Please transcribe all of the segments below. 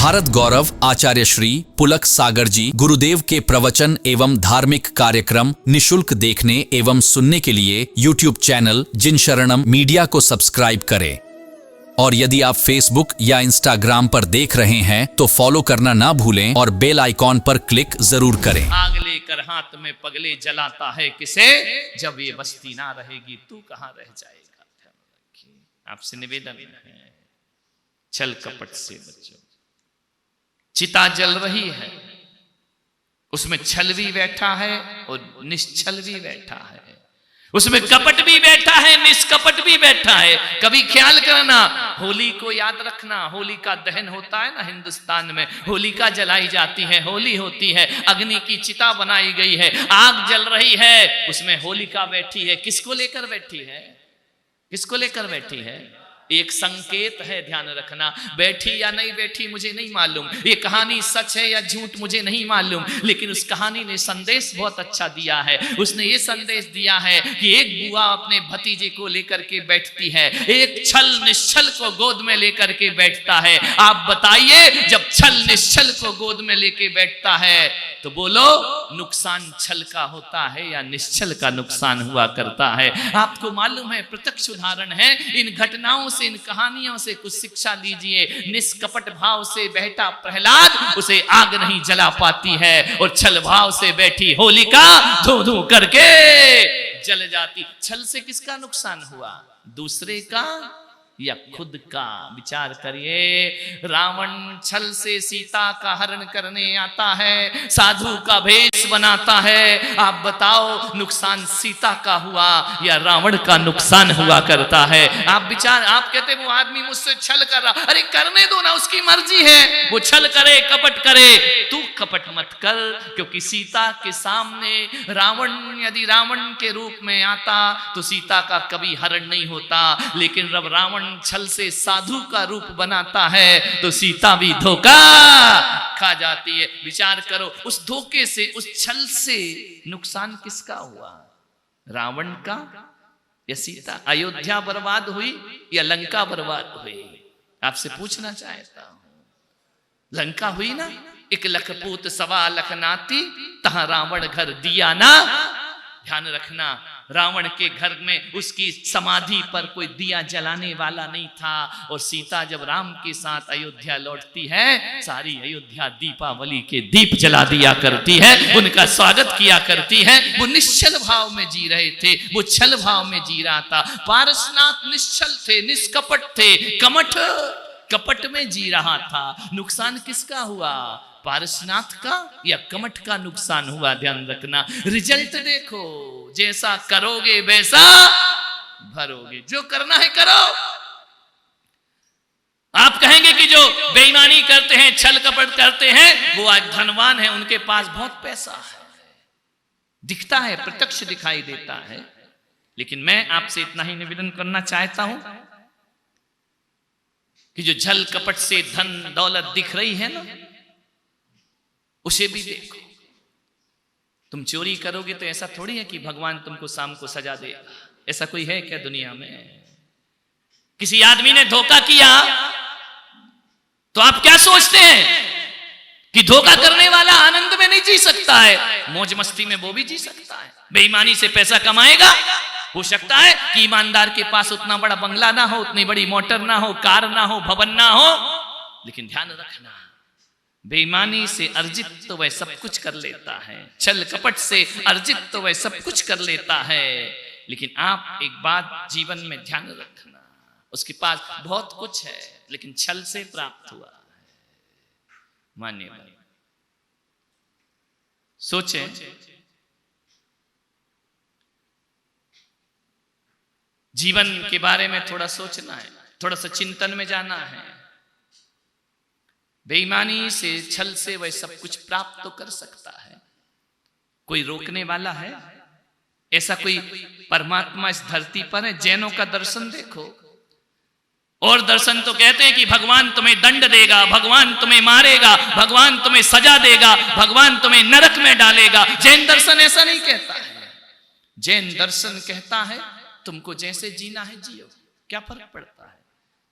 भारत गौरव आचार्य श्री पुलक सागर जी गुरुदेव के प्रवचन एवं धार्मिक कार्यक्रम निशुल्क देखने एवं सुनने के लिए YouTube चैनल जिन शरणम मीडिया को सब्सक्राइब करें। और यदि आप Facebook या Instagram पर देख रहे हैं तो फॉलो करना ना भूलें और बेल आइकॉन पर क्लिक जरूर करें। आग लेकर हाथ में पगले जलाता है किसे, जब ये बस्ती ना रहेगी तू कहां रह जाएगा। आपसे निवेदन है, छल कपट से बचो। चिता जल रही है, उसमें छल भी बैठा है और निश्चल भी बैठा है, उसमें कपट भी बैठा है, निष्कपट भी बैठा है। कभी ख्याल करना, होली को याद रखना, होली का दहन होता है ना हिंदुस्तान में, होलिका जलाई जाती है, होली होती है, अग्नि की चिता बनाई गई है, आग जल रही है, उसमें होलिका बैठी है। किसको लेकर बैठी है, किसको लेकर बैठी है? एक संकेत है, ध्यान रखना। बैठी या नहीं बैठी मुझे नहीं मालूम, ये कहानी सच है या झूठ मुझे नहीं मालूम, लेकिन उस कहानी ने संदेश बहुत अच्छा दिया है। उसने ये संदेश दिया है कि एक बुआ अपने भतीजे को लेकर के बैठती है, एक छल निश्चल को गोद में लेकर के बैठता है। आप बताइए, जब छल निश्चल को गोद में लेके बैठता है तो बोलो, नुकसान छल का होता है या निश्चल का नुकसान हुआ करता है? आपको मालूम है, प्रत्यक्ष उदाहरण है। इन घटनाओं से, इन कहानियों से कुछ शिक्षा लीजिए। निष्कपट भाव से बैठा प्रहलाद, उसे आग नहीं जला पाती है, और छल भाव से बैठी होलिका धू धू करके जल जाती। छल से किसका नुकसान हुआ, दूसरे का या खुद का? विचार करिए। रावण छल से सीता का हरण करने आता है, साधु का भेष बनाता है। आप बताओ, नुकसान सीता का हुआ या रावण का नुकसान हुआ करता है? आप विचार, आप कहते वो आदमी मुझसे छल कर रहा, अरे करने दो ना, उसकी मर्जी है, वो छल करे कपट करे, तू कपट मत कर। क्योंकि सीता के सामने रावण यदि रावण के रूप में आता तो सीता का कभी हरण नहीं होता, लेकिन जब रावण छल से साधु का रूप बनाता है तो सीता भी धोखा खा जाती है। विचार करो, उस धोखे से, उस छल से नुकसान किसका हुआ, रावण का या सीता? अयोध्या बर्बाद हुई या लंका बर्बाद हुई? आपसे पूछना चाहता हूं। लंका हुई ना, 1 लख पूत 1.25 लख नाती, तहां रावण घर दिया ना। ध्यान रखना, रावण के घर में उसकी समाधि पर कोई दिया जलाने वाला नहीं था। और सीता जब राम के साथ अयोध्या लौटती है, सारी अयोध्या दीपावली के दीप जला दिया करती है, उनका स्वागत किया करती है। वो निश्चल भाव में जी रहे थे, वो छल भाव में जी रहा था। पारसनाथ निश्चल थे, निष्कपट थे, कपट में जी रहा था। नुकसान किसका हुआ, पारसनाथ का या कमठ का नुकसान हुआ? ध्यान रखना। रिजल्ट देखो, जैसा करोगे वैसा भरोगे। जो करना है करो। आप कहेंगे कि जो बेईमानी करते हैं, छल कपट करते हैं, वो आज धनवान है, उनके पास बहुत पैसा है, दिखता है, प्रत्यक्ष दिखाई देता है। लेकिन मैं आपसे इतना ही निवेदन करना चाहता हूं कि जो छल कपट से धन दौलत दिख रही है ना, उसे भी देखो। तुम चोरी करोगे तो ऐसा थोड़ी है कि भगवान तुमको शाम को सजा देगा। ऐसा कोई है क्या दुनिया में? किसी आदमी ने धोखा किया तो आप क्या सोचते हैं कि धोखा करने वाला आनंद में नहीं जी सकता है, मौज मस्ती में वो भी जी सकता है। बेईमानी से पैसा कमाएगा, हो सकता है कि ईमानदार के पास उतना बड़ा बंगला ना हो, उतनी बड़ी मोटर ना हो, कार ना हो, भवन ना हो, लेकिन ध्यान रखना, बेईमानी से अर्जित तो वह सब कुछ कर लेता है, छल कपट से अर्जित तो वह सब कुछ कर लेता है। लेकिन आप एक बात जीवन में ध्यान रखना, उसके पास बहुत कुछ है लेकिन छल से प्राप्त हुआ है। मानिए भाई, सोचें, जीवन के बारे में थोड़ा सोचना है, थोड़ा सा चिंतन में जाना है। बेईमानी से, छल से वह सब कुछ प्राप्त तो कर सकता है, कोई रोकने वाला है? ऐसा कोई परमात्मा इस धरती पर है? जैनों का दर्शन देखो, और दर्शन तो कहते हैं कि भगवान तुम्हें दंड देगा, भगवान तुम्हें मारेगा, भगवान तुम्हें सजा देगा, भगवान तुम्हें नरक में डालेगा। जैन दर्शन ऐसा नहीं कहता है। जैन दर्शन कहता है तुमको जैसे जीना है जियो, क्या फर्क पड़ता है?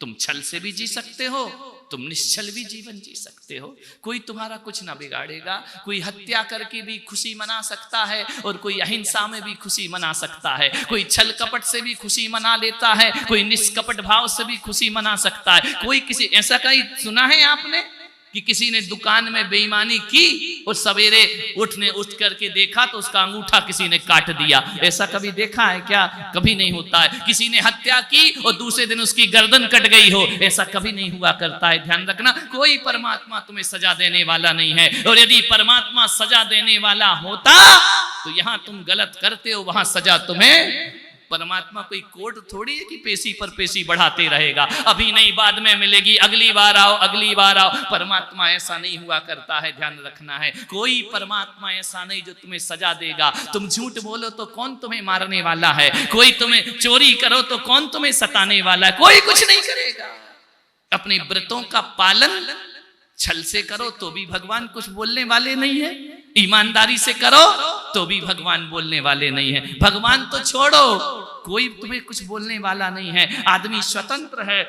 तुम छल से भी जी सकते हो, तुम निश्चल भी जीवन जी सकते हो। कोई तुम्हारा कुछ ना बिगाड़ेगा। कोई हत्या करके भी खुशी मना सकता है और कोई अहिंसा में भी खुशी मना सकता है। कोई छल कपट से भी खुशी मना लेता है, कोई निष्कपट भाव से भी खुशी मना सकता है। कोई किसी ऐसा कहीं सुना है आपने कि किसी ने दुकान में बेईमानी की और सवेरे उठ करके देखा तो उसका अंगूठा किसी ने काट दिया? ऐसा कभी देखा है क्या? कभी नहीं होता है। किसी ने हत्या की और दूसरे दिन उसकी गर्दन कट गई हो, ऐसा कभी नहीं हुआ करता है। ध्यान रखना, कोई परमात्मा तुम्हें सजा देने वाला नहीं है। और यदि परमात्मा सजा देने वाला होता तो यहां तुम गलत करते हो, वहां सजा तुम्हें। परमात्मा कोई कोर्ट थोड़ी है कि पेशी पर पेशी बढ़ाते रहेगा, अभी नहीं बाद में मिलेगी, अगली बार आओ, अगली बार आओ। परमात्मा ऐसा नहीं हुआ करता है, ध्यान रखना है। कोई परमात्मा ऐसा नहीं जो तुम्हें सजा देगा। तुम झूठ बोलो तो कौन तुम्हें मारने वाला है? कोई तुम्हें चोरी करो तो कौन तुम्हें सताने वाला है? कोई कुछ नहीं करेगा। अपने व्रतों का पालन छल से करो तो भी भगवान कुछ बोलने वाले नहीं है, ईमानदारी से करो तो भी भगवान बोलने वाले नहीं है। भगवान तो छोड़ो, कोई तुम्हें कुछ बोलने वाला नहीं है। आदमी स्वतंत्र है,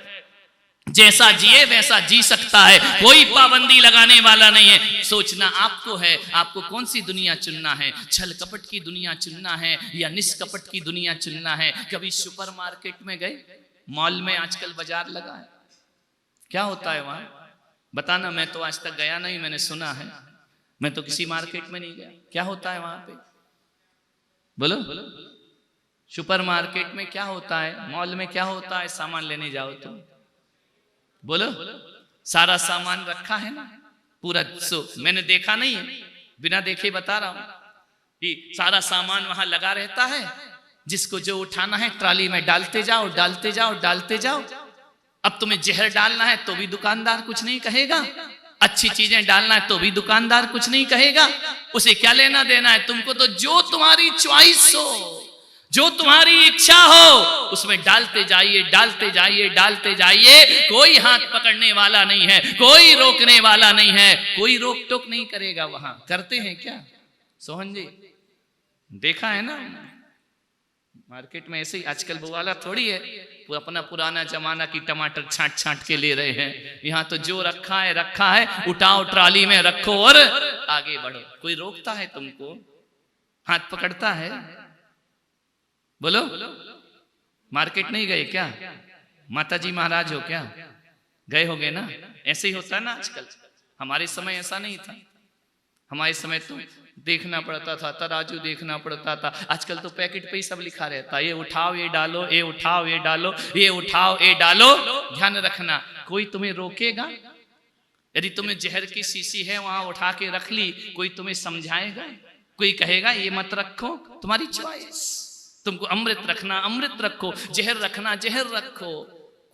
जैसा जिए वैसा जी सकता है, कोई पाबंदी लगाने वाला नहीं है। सोचना आपको है, आपको कौन सी दुनिया चुनना है, छल कपट की दुनिया चुनना है या निष्कपट की दुनिया चुनना है। कभी सुपरमार्केट में गए, मॉल में आजकल बाजार लगा है, क्या होता है वहां बताना? मैं तो आज तक गया नहीं, मैंने सुना है, मैं तो किसी मार्केट में नहीं गया। क्या होता है वहां पे? बोलो। सुपर मार्केट में क्या होता है, मॉल में क्या होता है? सामान लेने जाओ तो बोलो, सारा सामान रखा है ना पूरा। मैंने देखा नहीं है, बिना देखे बता रहा हूं कि सारा सामान वहां लगा रहता है। जिसको जो उठाना है ट्राली में डालते जाओ, डालते जाओ, डालते जाओ। अब तुम्हें जहर डालना है तो भी दुकानदार कुछ नहीं कहेगा, अच्छी चीजें डालना है तो भी दुकानदार कुछ नहीं कहेगा। उसे क्या लेना देना है? तुमको तो जो तुम्हारी चॉइस हो, जो तुम्हारी इच्छा हो, उसमें डालते जाइए, डालते जाइए, डालते जाइए। कोई हाथ पकड़ने वाला नहीं है, कोई रोकने वाला नहीं है, कोई रोक टोक नहीं करेगा। वहां करते हैं क्या सोहन जी? देखा है ना मार्केट में ऐसे ही। आजकल वो वाला थोड़ी है, वो अपना पुराना जमाना की टमाटर छांट छांट के ले रहे हैं। यहाँ तो जो रखा है रखा है, उठाओ ट्राली में रखो और आगे बढ़ो। कोई रोकता है तुमको? हाथ पकड़ता है? बोलो। मार्केट नहीं गए क्या? माताजी महाराज हो क्या? गए होगे ना? ऐसे ही होता है ना आजकल। हमारे समय ऐसा नहीं था। हमारे समय तो देखना पड़ता था, तराजू देखना पड़ता था। आजकल तो पैकेट पे ही सब लिखा रहता है, ये उठाओ ये डालो, ये उठाओ ये डालो, ये उठाओ ये डालो। ध्यान रखना, कोई तुम्हें रोकेगा? यदि तुम्हें जहर की शीशी है वहां उठा के रख ली, कोई तुम्हें समझाएगा? कोई कहेगा ये मत रखो? तुम्हारी चॉइस। तुमको अमृत रखना अमृत रखो, जहर रखना जहर रखो,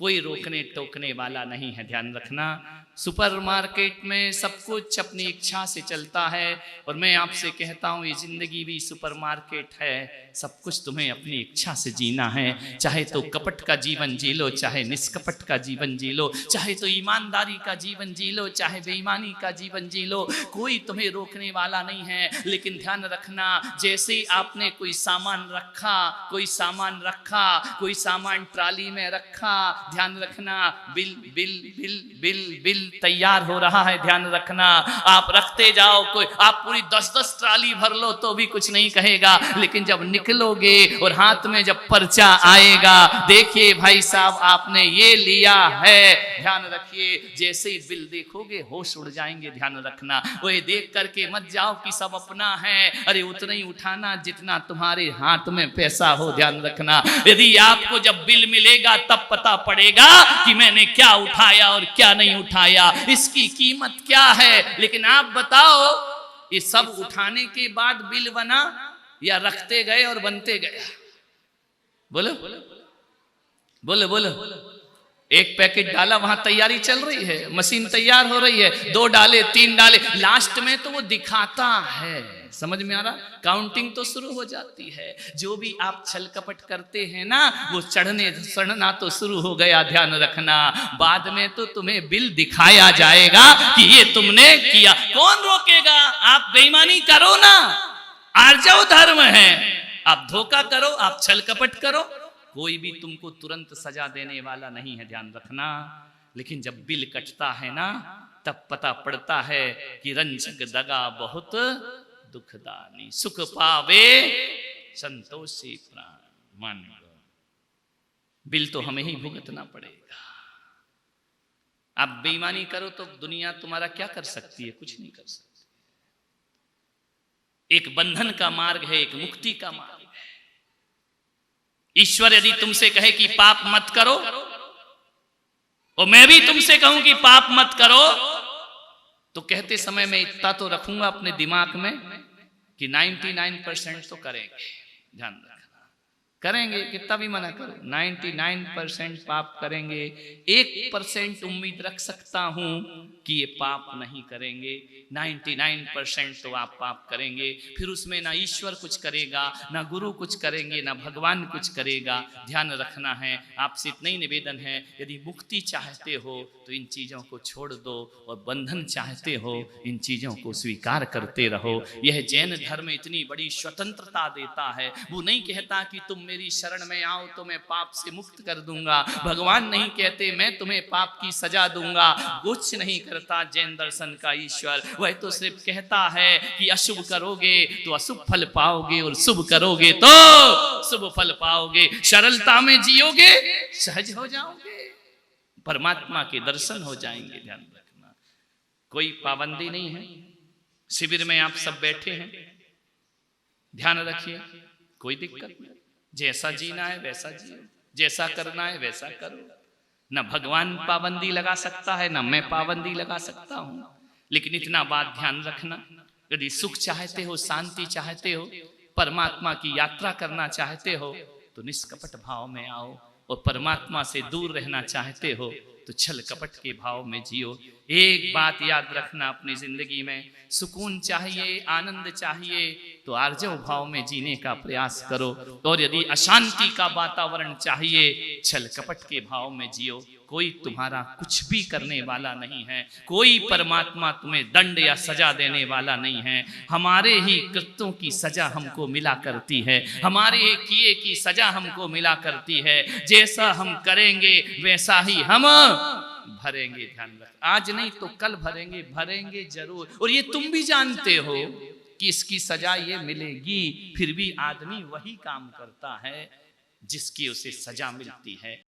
कोई रोकने टोकने वाला नहीं है। ध्यान रखना, सुपरमार्केट में सब कुछ अपनी इच्छा से चलता है। और मैं आपसे कहता हूँ ये जिंदगी भी सुपरमार्केट है। सब कुछ तुम्हें अपनी इच्छा से जीना है। चाहे तो कपट का जीवन जी लो, चाहे निष्कपट का जीवन जी लो, चाहे तो ईमानदारी का जीवन जी लो, चाहे बेईमानी का जीवन जी लो। कोई तुम्हें रोकने वाला नहीं है। लेकिन ध्यान रखना, जैसे ही आपने कोई सामान रखा, कोई सामान रखा, कोई सामान ट्राली में रखा, ध्यान रखना bill bill bill bill bill तैयार हो रहा है। ध्यान रखना, आप रखते जाओ, कोई आप पूरी 10-10 ट्राली भर लो तो भी कुछ नहीं कहेगा। लेकिन जब निकलोगे और हाथ में जब पर्चा आएगा, देखिए भाई साहब आपने ये लिया है, ध्यान रखिए। जैसे ही बिल देखोगे होश उड़ जाएंगे। ध्यान रखना, वो देख करके मत जाओ कि सब अपना है। अरे उतना ही उठाना जितना तुम्हारे हाथ में पैसा हो। ध्यान रखना, यदि आपको जब बिल मिलेगा तब पता पड़ेगा कि मैंने क्या उठाया और क्या नहीं उठाया, इसकी कीमत क्या है। लेकिन आप बताओ, ये सब उठाने के बाद बिल बना या रखते गए और बनते गया? बोलो बोलो बोलो। एक पैकेट डाला, वहां तैयारी चल रही है, मशीन तैयार हो रही है, 2 डाले 3 डाले, लास्ट में तो वो दिखाता है। समझ में आ रहा? काउंटिंग तो शुरू हो जाती है। जो भी आप छल कपट करते हैं ना, वो चढ़ना तो शुरू हो गया। ध्यान रखना, बाद में तो तुम्हें बिल दिखाया जाएगा कि ये तुमने किया। कौन रोकेगा? आप बेईमानी करो ना, आर्जव धर्म है। आप धोखा करो, आप छल कपट करो, कोई भी तुमको तुरंत सजा देने वाला नहीं है, ध्यान रखना। लेकिन जब बिल कटता है ना, तब पता पड़ता है कि रंजक दगा बहुत दुखदानी, सुख पावे संतोषी प्राण। मान लो बिल तो हमें ही भुगतना पड़ेगा। आप बेईमानी करो तो दुनिया तुम्हारा क्या कर सकती है? कुछ नहीं कर सकती। एक बंधन का मार्ग है, एक मुक्ति का मार्ग है। ईश्वर यदि तुमसे कहे कि पाप मत करो, और मैं भी तुमसे कहूं कि पाप मत करो, तो कहते समय मैं इतना तो रखूंगा अपने दिमाग में कि 99% तो करेंगे। ध्यान रखना, करेंगे, कितना भी मना करो, 99% पाप करेंगे। 1% उम्मीद रख सकता हूं कि ये पाप नहीं करेंगे। 99% तो आप पाप करेंगे। फिर उसमें ना ईश्वर कुछ करेगा, ना गुरु कुछ करेंगे, ना भगवान कुछ करेगा। ध्यान रखना है। आपसे इतना ही निवेदन है, यदि मुक्ति चाहते हो तो इन चीजों को छोड़ दो, और बंधन चाहते हो इन चीजों को स्वीकार करते रहो। यह जैन धर्म इतनी बड़ी स्वतंत्रता देता है। वो नहीं कहता कि तुम मेरी शरण में आओ तो मैं पाप से मुक्त कर दूंगा। भगवान नहीं कहते मैं तुम्हें पाप की सजा दूंगा। कुछ नहीं करता जैन दर्शन का ईश्वर। वह तो सिर्फ कहता है कि अशुभ करोगे तो अशुभ फल पाओगे, और शुभ करोगे तो शुभ फल पाओगे। सरलता में जियोगे, सहज हो जाओगे, परमात्मा के दर्शन हो जाएंगे। ध्यान रखना, कोई पाबंदी नहीं है। शिविर में आप सब बैठे हैं, ध्यान रखिए, कोई दिक्कत नहीं। जैसा जीना है वैसा जियो, जैसा करना है वैसा करो। न भगवान पाबंदी लगा सकता है, न मैं पाबंदी लगा सकता हूं। लेकिन इतना बात ध्यान रखना, यदि सुख चाहते हो, शांति चाहते हो, परमात्मा की यात्रा करना चाहते हो, तो निष्कपट भाव में आओ। और परमात्मा से दूर रहना चाहते हो तो छल कपट के भाव में जियो। एक बात याद रखना, अपनी जिंदगी में सुकून चाहिए, आनंद चाहिए, तो आर्जव भाव में जीने का प्रयास करो। और यदि अशांति का वातावरण चाहिए, छल कपट के भाव में जियो। कोई तुम्हारा कुछ भी करने वाला नहीं है। कोई परमात्मा तुम्हें दंड या सजा देने वाला नहीं है। हमारे ही कृत्यों की सजा हमको मिला करती है, हमारे ही किए की सजा हमको मिला करती है। जैसा हम करेंगे वैसा ही हम भरेंगे। ध्यान रख, आज नहीं तो कल भरेंगे, भरेंगे जरूर। और ये तुम भी जानते हो कि इसकी सजा ये मिलेगी। फिर भी आदमी वही काम करता है जिसकी उसे सजा मिलती है।